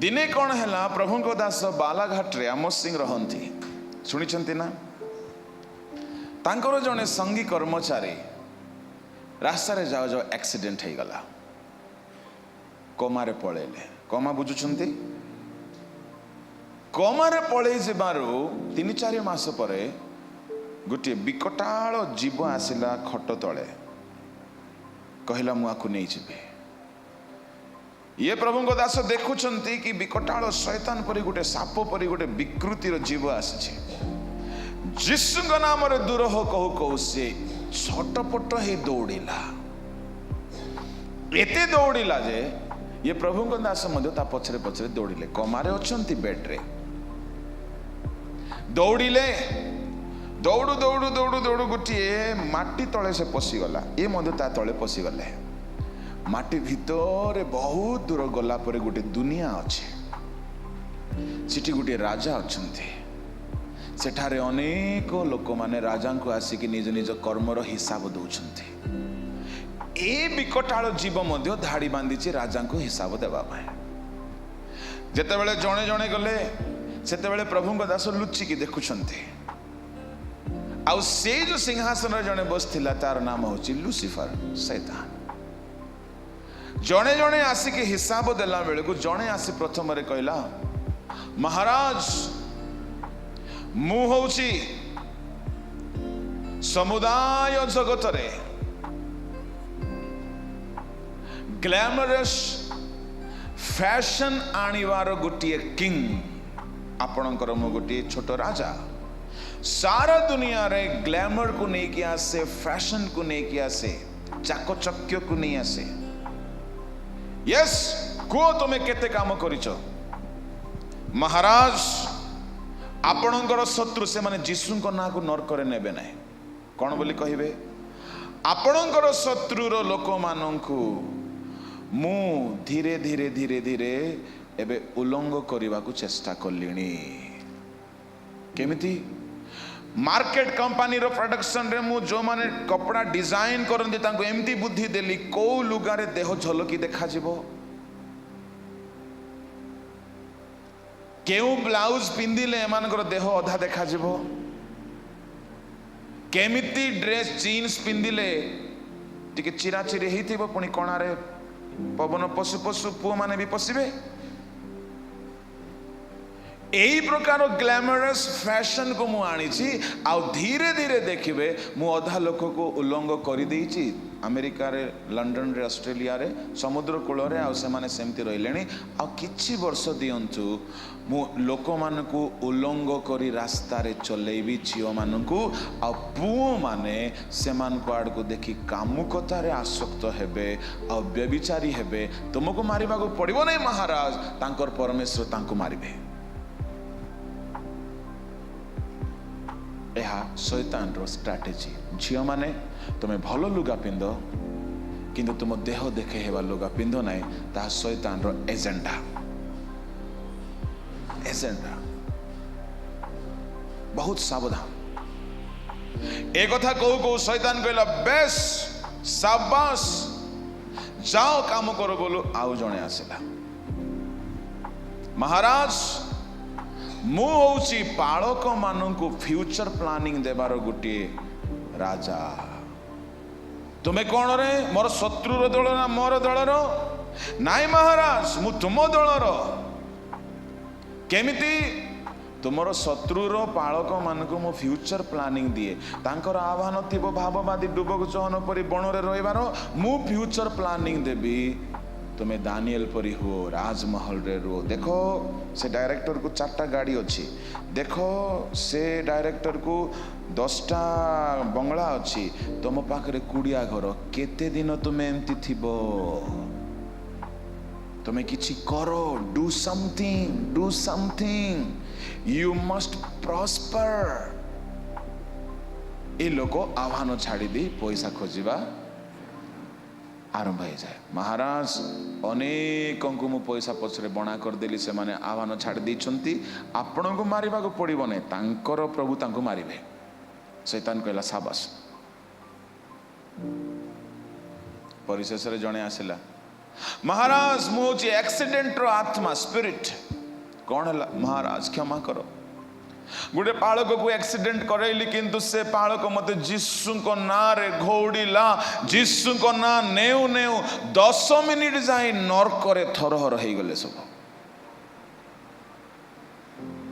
दिने कौन है प्रभु को दास बालाघाट रे आमोद सिंह रहती शुणी ना तांकर जड़े संगी कर्मचारी रास्तार जाओ जाओ एक्सीडेंट हो गला कोमारे पलैले कोमा बुझुंट कोमारे पलै जारू 3-4 मास पर गोटे विकटाल जीव आसला खट तले कहला मुझे नहीं जी ये प्रभु को दास देखुंट कि विकटाल शैतान परी गोटे साप परी गोटे विकृतिर जीव आसी जीशु नाम दूर हो कहू कहू सी छटपट ही दौड़िला एते दौड़िला जे ये प्रभु को दास पछरे पछरे दौड़िले कोमारे अच्छी बेड्रे दौड़िले दौड़ू दौड़ू दौड़ू दौड़ू गोटे माटी तले से पशिगला ये ता तले पशिगले माटी भितर बहुत दूर गला पर गोटे दुनिया अच्छे सिटी गोटे राजा अच्छा सेठारे अनेक लोक माने राजा को आसिक निज निज कर्मर हिसाब दौरान ए विकटाल जीव मध्य धाड़ी बांधी राजा को हिसाब देवाई जिते जड़े जड़े गले से प्रभु दास लुचिकी देखुंट आउ से जो सिंहासन जड़े बसला तार नाम हूँ लुसिफर शैतान जड़े जड़े आसिक हिसाब देला बेले को जड़े आसी प्रथम कहला महाराज मु हूँ समुदाय जगत रे ग्लैमरस फैशन आनिवार गोटे किंग आपणकर मु गोटे छोट राजा सारा दुनिया रे ग्लैमर को लेकिन आसे फैशन को लेकिन आसे चाकचक्य को नहीं आसे यस को तुम्हें केते काम करिचो महाराज आपणकर शत्रु से माने जीशु ना को नरक नेबे ना कौन बोली कहिबे आपणकर शत्रुर लोक माननकु मु धीरे धीरे धीरे धीरे एबे उल्लंघ करने को चेष्टा कलिनी केमिति मार्केट कंपनी रो प्रोडक्शन रे मु जो माने कपड़ा डिजाइन करंती तांको एमती बुद्धि देली को लुगारे देह झलकी देखा जिवो केउ ब्लाउज पिंदिले एमानकर देह अधा देखा जिवो केमिति ड्रेस जीन्स पिंदिले टिके चिरा चिरी हेतिबो पुनी कोणारे पवन पशु पशु पुओ माने भी पशिबे यही प्रकार ग्लैमरस फैशन को मु आनी आउ धीरे धीरे देखिए मु अधा लोक को उल्लंघ कर देइछि अमेरिका रे लंडन रे ऑस्ट्रेलिया रे समुद्र कूल रे आउ से माने सेमती रहिलेनी आ किछि वर्ष दियंतु मु लोक मान को उल्लंघ करी रास्ता रे चलेबी झियो मान को आ पुओ माने सेमान को आड़ को देखि कामुकता रे आसक्त हेबे आ व्यभिचारी हेबे तुमको मारिबा को पड़िबो नै महाराज तांकर परमेश्वर तांको मारिबे यह शैतान रो स्ट्रैटेजी झियो माने तुम्हें भल लुगा पिंध किंतु तुम देह देखे हेबा लुगा पिंध नाई ता शैतान रो एजेंडा एजेंडा बहुत सावधान एक कथा कहू कहू शैतान कहला बेस शाबाश जाओ काम करो बोलो आउ जणे आसिला महाराज मु हूँ पालक मानू फ्यूचर प्लानिंग देवार गोटे राजा तुम्हें कौन रे मोर शत्रुर दल ना मोर दलर नाई महाराज मु तुम दलर केमिति तुमर शत्रुर पालक मानू मु फ्यूचर प्लानिंग दिए तांकर आह्वान थी भाववादी डुबक चहन परी बण रे रहिबार मु फ्यूचर प्लानिंग देवी तुम्हें दानियल परी हो राजमहल रे रो देखो से डायरेक्टर को 4टा गाड़ी अच्छी देखो से डायरेक्टर को 10टा बंगला अच्छी तुम पाखरे 20 घर केते दिन तुम्हें एमती थिबो तुम्हें किछि करो do something you must prosper ए लोक आह्वान छाड़ी दी पैसा खोजिबा आरंभ हो जाए महाराज अनेक को मु पैसा पछरे बना कर देली से माने आह्वान छाड़ देइछंती आपण को मारिबा को पड़िबो नै तांकर प्रभु तांको मारिबे शैतान कहला शाबाश परिशेष रे जणे आसिला महाराज मुझे एक्सीडेंट रो आत्मा स्पिरिट कौन है महाराज क्षमा करो गोटे पालक को एक्सीडेंट करैली किंतु से पालक मते जीसु को ना रे घोड़ीला जीसु को ना नेउ नेउ 10 मिनिट जाई नरक रे थरहर हो गले सब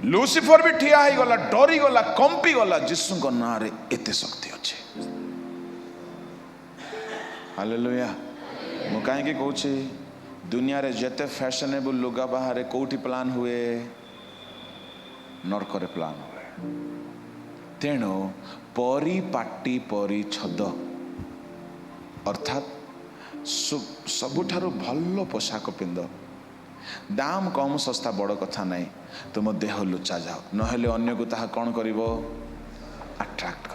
लूसीफर भी ठिया ही गला डरी गला कंपी गला जीसु को ना रे एते शक्ति अच्छे हालेलुया मु कहीं कहूँ दुनिया रे जेते फैशनेबल लुगा बाहर कोठी प्लान हुए नरक रे प्लान हुए तेणु परिपाटी परिच्छद अर्थात सबुठारु भल पोशाक पिंध दाम कम सस्ता बड़ कथा नहीं तुम देह लुचा जाओ नहेले अन्य को ताहा कौन करिवो अट्रैक्ट